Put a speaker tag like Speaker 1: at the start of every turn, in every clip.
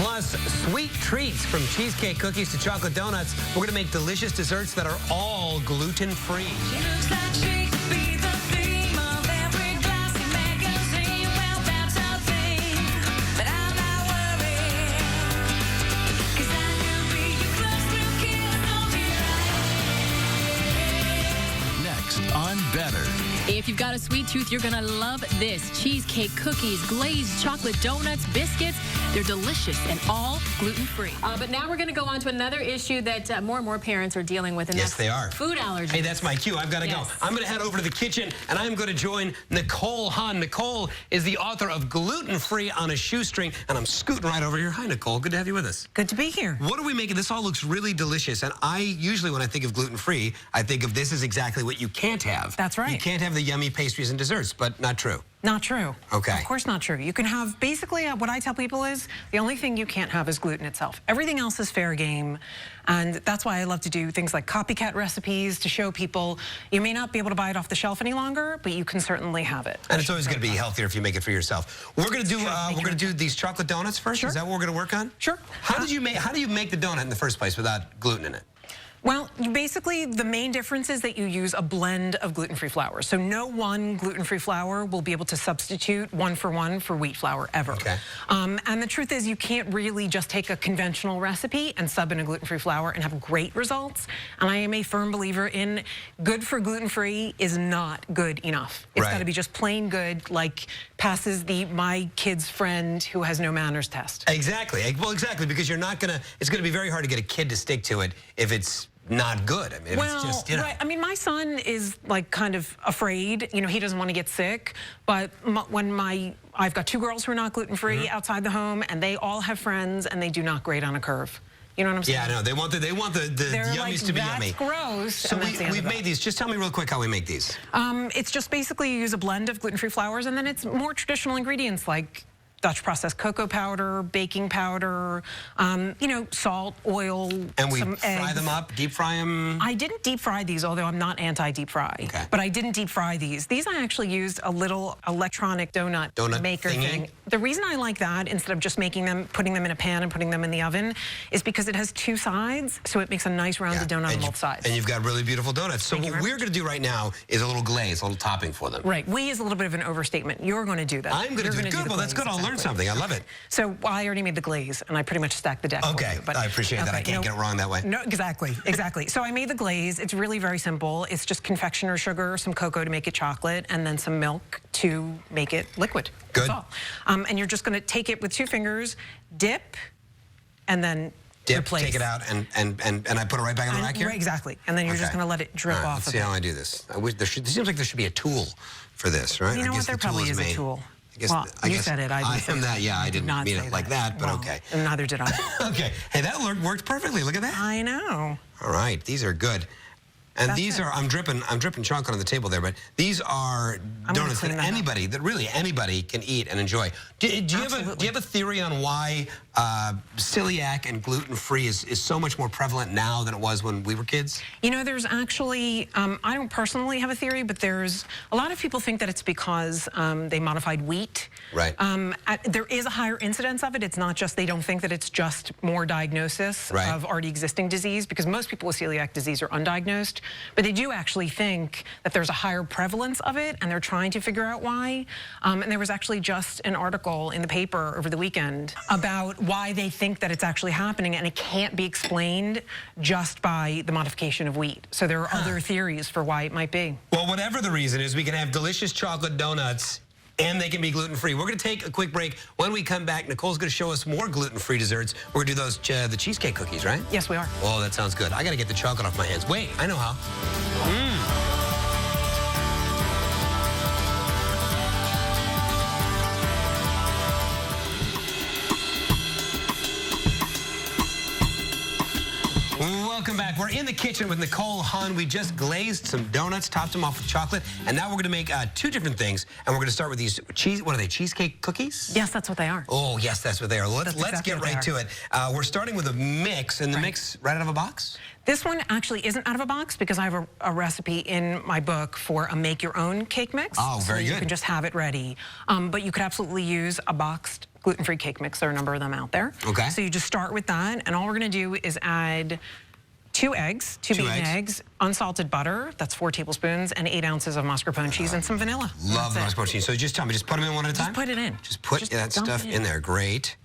Speaker 1: Plus, sweet treats from cheesecake cookies to chocolate donuts. We're going to make delicious desserts that are all gluten-free.
Speaker 2: On Better.
Speaker 3: If you've got a sweet tooth, you're going to love this. Cheesecake, cookies, glazed chocolate donuts, biscuits. They're delicious and all gluten-free. But now we're going to go on to another issue that more and more parents are dealing with. And
Speaker 1: yes, they are.
Speaker 3: Food allergies.
Speaker 1: Hey, that's my cue. I've got to go. I'm going to head over to the kitchen, and I'm going to join Nicole Hunn. Nicole is the author of Gluten-Free on a Shoestring, and I'm scooting right over here. Hi, Nicole. Good to have you with us.
Speaker 4: Good to be here.
Speaker 1: What are we making? This all looks really delicious, and I usually, when I think of gluten-free, I think of this is exactly what you can't have.
Speaker 4: That's right.
Speaker 1: You can't have the yummy pastries and desserts, but not true.
Speaker 4: Not true.
Speaker 1: Okay.
Speaker 4: Of course not true. You can have, basically, what I tell people is, the only thing you can't have is gluten itself. Everything else is fair game, and that's why I love to do things like copycat recipes to show people you may not be able to buy it off the shelf any longer, but you can certainly have it.
Speaker 1: And it's always going to be healthier if you make it for yourself. We're going to do these chocolate donuts first.
Speaker 4: Sure.
Speaker 1: Is that what we're going to work on?
Speaker 4: Sure.
Speaker 1: How do you make the donut in the first place without gluten in it?
Speaker 4: Well, basically, the main difference is that you use a blend of gluten-free flour. So no one gluten-free flour will be able to substitute one-for-one for wheat flour ever.
Speaker 1: Okay.
Speaker 4: And the truth is you can't really just take a conventional recipe and sub in a gluten-free flour and have great results. And I am a firm believer in good for gluten-free is not good enough. It's got to be just plain good, like passes the my kid's friend who has no manners test.
Speaker 1: Exactly. Well, exactly, because you're not going to, it's going to be very hard to get a kid to stick to it if it's not good. I mean,
Speaker 4: well,
Speaker 1: it's just, you know.
Speaker 4: Right. I mean, my son is like kind of afraid. You know, he doesn't want to get sick. But I've got two girls who are not gluten-free outside the home, and they all have friends, and they do not grade on a curve. You know what I'm saying?
Speaker 1: Yeah, no, they want the yummies
Speaker 4: like,
Speaker 1: to be yummy.
Speaker 4: That's gross.
Speaker 1: So we've made these. Just tell me real quick how we make these.
Speaker 4: It's just basically you use a blend of gluten-free flours, and then it's more traditional ingredients like Dutch processed cocoa powder, baking powder, you know, salt, oil,
Speaker 1: and we
Speaker 4: some
Speaker 1: fry
Speaker 4: eggs.
Speaker 1: them up, deep fry them?
Speaker 4: I didn't deep fry these, although I'm not anti-deep fry.
Speaker 1: Okay.
Speaker 4: But I didn't deep fry these. These I actually used a little electronic donut maker thing. The reason I like that, instead of just making them, putting them in a pan and putting them in the oven, is because it has two sides, so it makes a nice rounded donut on both sides.
Speaker 1: And you've got really beautiful donuts. So what we're going to do right now is a little glaze, a little topping for them.
Speaker 4: Right. We is a little bit of an overstatement. You're going to do that.
Speaker 1: I'm going to do it. Good. Well, that's good. I'll learn something. I love it.
Speaker 4: So I already made the glaze, and I pretty much stacked the deck.
Speaker 1: Okay,
Speaker 4: for you, but,
Speaker 1: I appreciate that. I can't get it wrong that way.
Speaker 4: No, exactly, exactly. So I made the glaze. It's really very simple. It's just confectioner sugar, some cocoa to make it chocolate, and then some milk to make it liquid.
Speaker 1: Good.
Speaker 4: That's all. And you're just going to take it with two fingers, dip, and then replace.
Speaker 1: Take it out, and I put it right back in the rack here?
Speaker 4: Right, exactly. And then you're just going to let it drip off.
Speaker 1: Let's see how I do this. I wish there seems like there should be a tool for this, right?
Speaker 4: You know what? There probably is a tool. I guess
Speaker 1: said it. I am that. Yeah, I didn't mean it like that, but okay.
Speaker 4: And neither did I.
Speaker 1: Okay. Hey, that worked perfectly. Look at that.
Speaker 4: I know.
Speaker 1: All right. These are good. And these are, I'm dripping chocolate on the table there, but these are donuts that anybody can eat and enjoy. Do you have a theory on why celiac and gluten-free is so much more prevalent now than it was when we were kids?
Speaker 4: You know, there's actually, I don't personally have a theory, but there's a lot of people think that it's because they modified wheat.
Speaker 1: Right.
Speaker 4: There is a higher incidence of it. It's not just, they don't think that it's just more diagnosis of already existing disease, because most people with celiac disease are undiagnosed. But they do actually think that there's a higher prevalence of it, and they're trying to figure out why. And there was actually just an article in the paper over the weekend about why they think that it's actually happening, and it can't be explained just by the modification of wheat. So there are other theories for why it might be.
Speaker 1: Well, whatever the reason is, we can have delicious chocolate donuts, and they can be gluten-free. We're going to take a quick break. When we come back, Nicole's going to show us more gluten-free desserts. We're going to do those, the cheesecake cookies, right?
Speaker 4: Yes, we are.
Speaker 1: Oh, that sounds good. I got to get the chocolate off my hands. Wait, I know how. Welcome back. We're in the kitchen with Nicole Hunn. We just glazed some donuts, topped them off with chocolate, and now we're going to make two different things. And we're going to start with these what are they, cheesecake cookies?
Speaker 3: Yes, that's what they are.
Speaker 1: Oh, yes, that's what they are. Let's get right to it. We're starting with a mix, and the mix right out of a box?
Speaker 4: This one actually isn't out of a box because I have a recipe in my book for a make-your-own cake mix.
Speaker 1: Oh, very good.
Speaker 4: You can just have it ready. But you could absolutely use a boxed gluten-free cake mix. There are a number of them out there.
Speaker 1: Okay.
Speaker 4: So you just start with that, and all we're going to do is add 2 eggs, two beaten eggs, unsalted butter, that's 4 tablespoons, and 8 ounces of mascarpone cheese and some vanilla.
Speaker 1: Love the mascarpone cheese. So just tell me, just put them in one at a time?
Speaker 4: Just put it in.
Speaker 1: Just put that stuff in there. Great.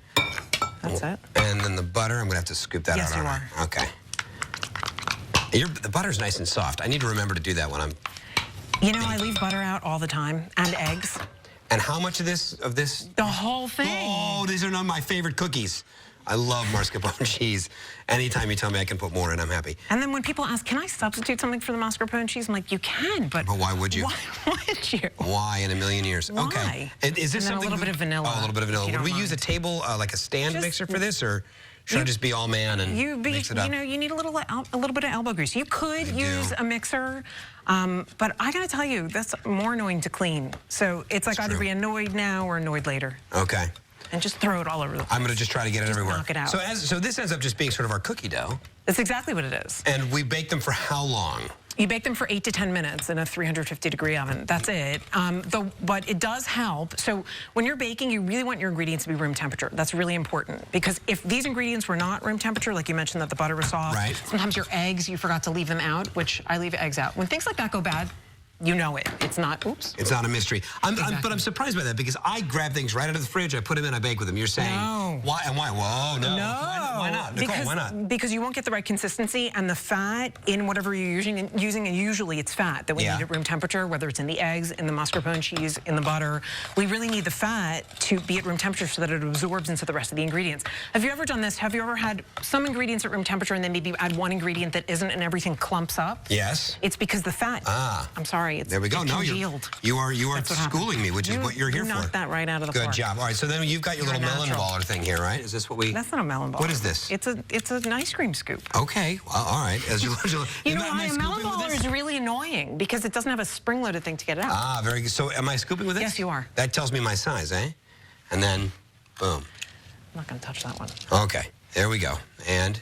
Speaker 4: That's it.
Speaker 1: And then the butter, I'm going to have to scoop that out.
Speaker 4: Yes, you are.
Speaker 1: Okay. The butter's nice and soft. I need to remember to do that when I'm...
Speaker 4: You know, I leave butter out all the time, and eggs.
Speaker 1: And how much of this?
Speaker 4: The whole thing.
Speaker 1: Oh, these are none of my favorite cookies. I love mascarpone cheese. Anytime you tell me I can put more in, I'm happy.
Speaker 4: And then when people ask, can I substitute something for the mascarpone cheese? I'm like, you can, but
Speaker 1: why would you?
Speaker 4: Why would you?
Speaker 1: Why in a million years?
Speaker 4: Why?
Speaker 1: Okay. And is this something?
Speaker 4: A little bit of vanilla.
Speaker 1: Oh, a little bit of vanilla. Would we use a table, like a stand mixer for this, or should I just be all man and mix it up?
Speaker 4: You know, you need a little bit of elbow grease. You could use a mixer, but I gotta tell you, that's more annoying to clean. So it's like either be annoyed now or annoyed later.
Speaker 1: Okay.
Speaker 4: And just throw it all over the place.
Speaker 1: I'm going to just try to get it everywhere.
Speaker 4: Knock it out.
Speaker 1: So this ends up just being sort of our cookie dough.
Speaker 4: That's exactly what it is.
Speaker 1: And we bake them for how long?
Speaker 4: You bake them for 8 to 10 minutes in a 350-degree oven. That's it. But it does help. So when you're baking, you really want your ingredients to be room temperature. That's really important. Because if these ingredients were not room temperature, like you mentioned that the butter was soft, sometimes your eggs, you forgot to leave them out, which I leave eggs out. When things like that go bad, you know it. It's not, oops.
Speaker 1: It's not a mystery. But I'm surprised by that because I grab things right out of the fridge, I put them in, I bake with them. You're saying, why? And why? Whoa, no. Why not? Nicole, why not?
Speaker 4: Because you won't get the right consistency and the fat in whatever you're using, and usually it's fat that we need at room temperature, whether it's in the eggs, in the mascarpone cheese, in the butter. We really need the fat to be at room temperature so that it absorbs into the rest of the ingredients. Have you ever done this? Have you ever had some ingredients at room temperature and then maybe add one ingredient that isn't and everything clumps up?
Speaker 1: Yes.
Speaker 4: It's because the fat, I'm sorry.
Speaker 1: There we go. No, you are schooling me, which is what you're here for.
Speaker 4: You knocked that right out of the park.
Speaker 1: Good job. All right, so then you've got your little melon baller thing here, right? Is this what we...
Speaker 4: That's not a melon baller.
Speaker 1: What is this?
Speaker 4: It's an ice cream scoop.
Speaker 1: Okay, well, all right.
Speaker 4: You know why a melon baller is really annoying? Because it doesn't have a spring-loaded thing to get it out.
Speaker 1: Ah, very good. So am I scooping with this?
Speaker 4: Yes, you are.
Speaker 1: That tells me my size, eh? And then, boom.
Speaker 4: I'm not going to touch that one.
Speaker 1: Okay, there we go. And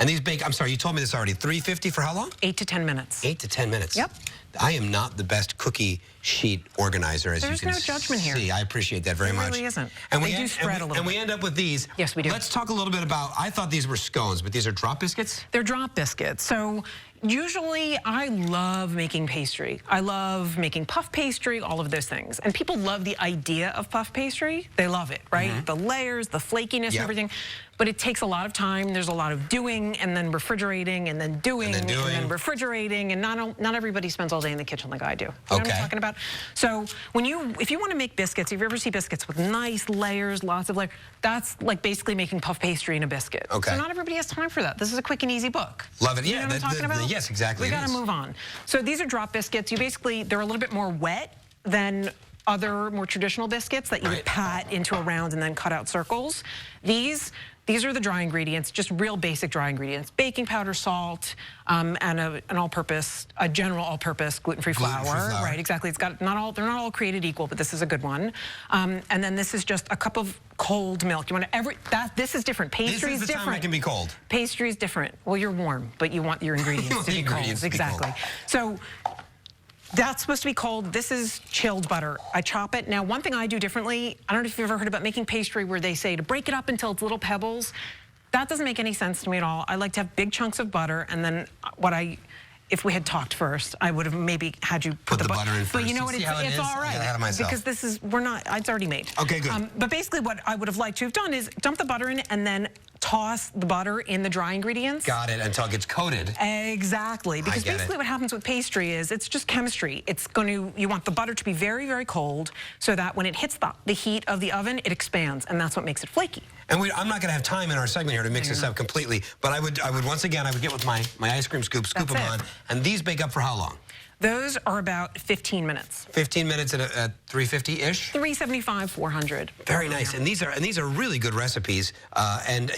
Speaker 1: these bake, I'm sorry, you told me this already. 350 for how long?
Speaker 4: 8 to 10 minutes.
Speaker 1: 8 to 10 minutes.
Speaker 4: Yep.
Speaker 1: I am not the best cookie sheet organizer, as you can see.
Speaker 4: There's no judgment here.
Speaker 1: I appreciate that very much.
Speaker 4: There really isn't.
Speaker 1: And
Speaker 4: they do spread a little bit.
Speaker 1: And we end up with these.
Speaker 4: Yes, we do.
Speaker 1: Let's talk a little bit about, I thought these were scones, but these are drop biscuits?
Speaker 4: They're drop biscuits. So usually I love making pastry. I love making puff pastry, all of those things. And people love the idea of puff pastry. They love it, right? The layers, the flakiness, and everything. But it takes a lot of time. There's a lot of doing and then refrigerating and then doing and then refrigerating. And not everybody spends all day in the kitchen like I do. You know what I'm talking about? So if you want to make biscuits, if you ever see biscuits with nice layers, lots of layers, that's like basically making puff pastry in a biscuit.
Speaker 1: Okay.
Speaker 4: So not everybody has time for that. This is a quick and easy book.
Speaker 1: Love it.
Speaker 4: You know what I'm talking about?
Speaker 1: Yes, exactly.
Speaker 4: We got to move on. So these are drop biscuits. They're a little bit more wet than other more traditional biscuits that you would pat into a round and then cut out circles. These are the dry ingredients, just real basic dry ingredients. Baking powder, salt, and a general all-purpose gluten-free flour. Right, exactly. They're not all created equal, but this is a good one. And then this is just a cup of cold milk. This is different. Pastry is different. This is the time it can be cold. Pastry is different. Well, you're warm, but you want your ingredients to be cold. Exactly. So that's supposed to be cold. This is chilled butter. I chop it. Now, one thing I do differently, I don't know if you've ever heard about making pastry where they say to break it up until it's little pebbles. That doesn't make any sense to me at all. I like to have big chunks of butter, and then if we had talked first, I would have maybe had you put the butter in first. But you know what? It's all right. Because it's already made.
Speaker 1: Okay, good.
Speaker 4: But basically what I would have liked to have done is dump the butter in and then toss the butter in the dry ingredients. Got it,
Speaker 1: until it gets coated.
Speaker 4: Exactly, because basically what happens with pastry is it's just chemistry. You want the butter to be very, very cold so that when it hits the heat of the oven, it expands, and that's what makes it flaky.
Speaker 1: And I'm not going to have time in our segment here to mix this up completely, but I would once again, I would get with my ice cream scoop them on, and these bake up for how long?
Speaker 4: Those are about 15 minutes.
Speaker 1: 15 minutes at 350-ish?
Speaker 4: 375, 400.
Speaker 1: Very nice. And these are really good recipes. And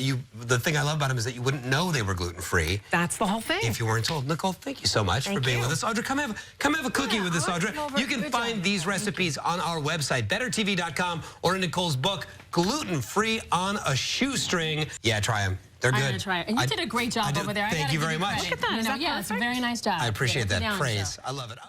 Speaker 1: the thing I love about them is that you wouldn't know they were gluten-free.
Speaker 4: That's the whole thing.
Speaker 1: If you weren't told. Nicole, thank you so much for being with us. Audra, come have a cookie with us, Audra. You can find these recipes on our website, bettertv.com, or in Nicole's book, Gluten-Free on a Shoestring. Yeah, try them. They're good.
Speaker 3: I'm gonna try it. And you did a great job over there.
Speaker 1: Thank you very much.
Speaker 4: Look at that.
Speaker 3: Yeah, it's a very nice job.
Speaker 1: I appreciate that praise. I love it.